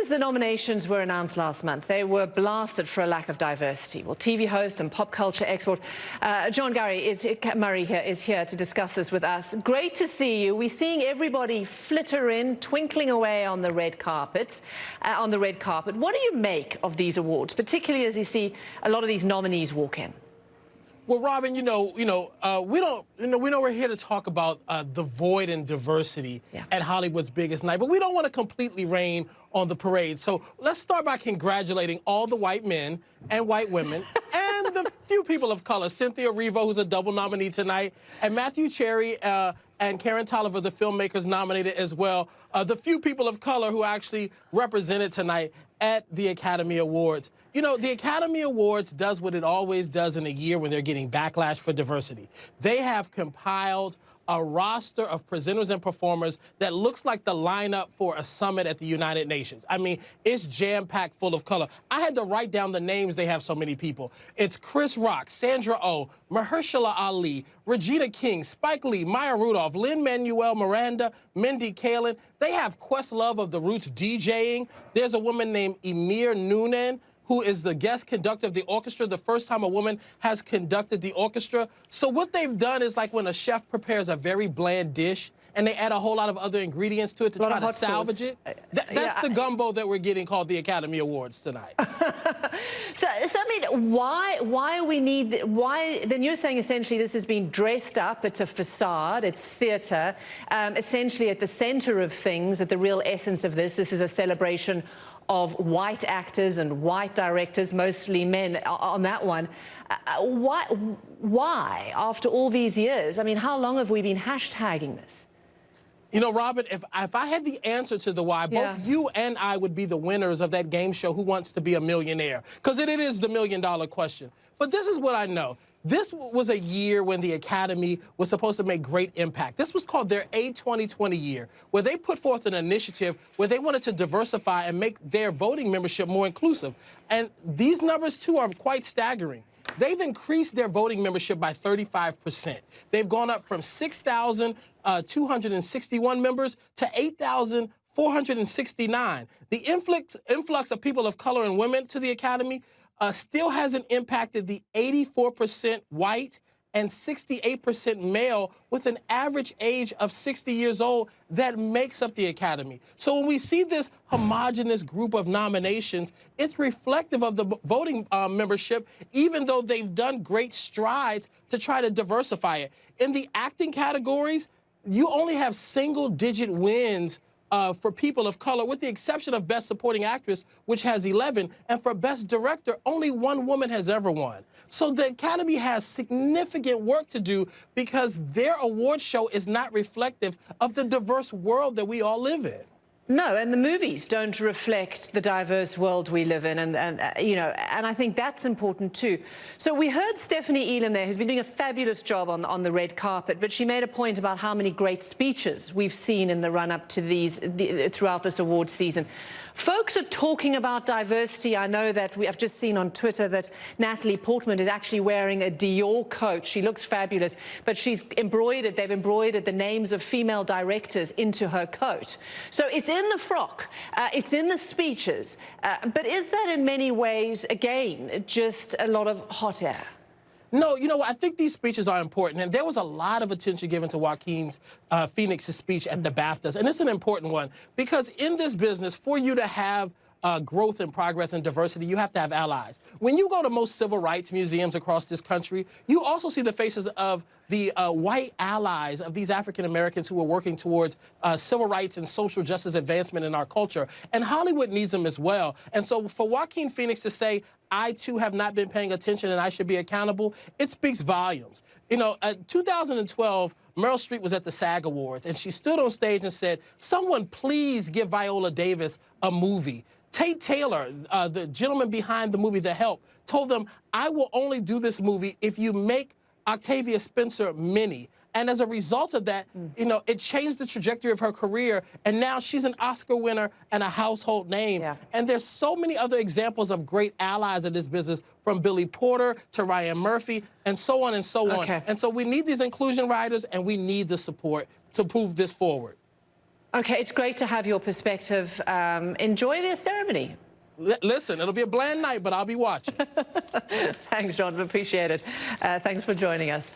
as the nominations were announced last month, they were blasted for a lack of diversity. Well, TV host and pop culture expert Jawn Murray here is here to discuss this with us. Great to see you. We're seeing everybody flitter in, twinkling away on the red carpet. What do you make of these awards, particularly as you see a lot of these nominees walk in? Well, Robin, we know we're here to talk about the void in diversity at Hollywood's biggest night, but we don't want to completely rain on the parade. So let's start by congratulating all the white men and white women and the few people of color. Cynthia Erivo, who's a double nominee tonight, and Matthew Cherry and Karen Tolliver, the filmmakers, nominated as well. The few people of color who actually represented tonight at the Academy Awards. You know, the Academy Awards does what it always does in a year when they're getting backlash for diversity. They have compiled a roster of presenters and performers that looks like the lineup for a summit at the United Nations. I mean, it's jam-packed full of color. I had to write down the names. They have so many people. It's Chris Rock, Sandra Oh, Mahershala Ali, Regina King, Spike Lee, Maya Rudolph, Lin-Manuel Miranda, Mindy Kaling. They have Questlove of The Roots DJing. There's a woman named Emir Noonan, who is the guest conductor of the orchestra, the first time a woman has conducted the orchestra. So what they've done is like when a chef prepares a very bland dish and they add a whole lot of other ingredients to it to try to salvage it. That's the gumbo that we're getting called the Academy Awards tonight. So I mean, why, then you're saying essentially this has been dressed up, it's a facade, it's theater, essentially at the center of things, at the real essence of this is a celebration of white actors and white directors, mostly men on that one. Why, after all these years? I mean, how long have we been hashtagging this? You know, Robin, if I had the answer to the why, both you and I would be the winners of that game show, Who Wants to Be a Millionaire? Because it is the million-dollar question. But this is what I know. This was a year when the Academy was supposed to make great impact. This was called their A2020 year, where they put forth an initiative where they wanted to diversify and make their voting membership more inclusive. And these numbers, too, are quite staggering. They've increased their voting membership by 35%. They've gone up from 6,261 members to 8,469. The influx of people of color and women to the Academy still hasn't impacted the 84% white and 68% male with an average age of 60 years old that makes up the Academy. So when we see this homogenous group of nominations, it's reflective of the voting membership, even though they've done great strides to try to diversify it. In the acting categories, you only have single-digit wins for people of color, with the exception of Best Supporting Actress, which has 11, and for Best Director, only one woman has ever won. So the Academy has significant work to do because their award show is not reflective of the diverse world that we all live in. No, and the movies don't reflect the diverse world we live in, and I think that's important too. So we heard Stephanie Elam there, who's been doing a fabulous job on the red carpet, but she made a point about how many great speeches we've seen in the run-up to throughout this award season. Folks are talking about diversity. I know that I've just seen on Twitter that Natalie Portman is actually wearing a Dior coat. She looks fabulous, but they've embroidered the names of female directors into her coat. So it's in the frock, it's in the speeches, but is that in many ways, again, just a lot of hot air? No, you know what? I think these speeches are important, and there was a lot of attention given to Joaquin Phoenix's speech at the BAFTAs, and it's an important one because in this business, for you to have growth and progress and diversity, you have to have allies. When you go to most civil rights museums across this country, you also see the faces of the white allies of these African Americans who are working towards civil rights and social justice advancement in our culture. And Hollywood needs them as well. And so for Joaquin Phoenix to say, I too have not been paying attention and I should be accountable, it speaks volumes. You know, in 2012, Meryl Streep was at the SAG Awards and she stood on stage and said, someone please give Viola Davis a movie. Tate Taylor, the gentleman behind the movie The Help, told them, I will only do this movie if you make Octavia Spencer Minnie. And as a result of that, you know, it changed the trajectory of her career. And now she's an Oscar winner and a household name. Yeah. And there's so many other examples of great allies in this business, from Billy Porter to Ryan Murphy, and so on and so on. And so we need these inclusion riders, and we need the support to move this forward. Okay, it's great to have your perspective. Enjoy the ceremony. Listen, it'll be a bland night, but I'll be watching. Thanks, John. Appreciate it. Thanks for joining us.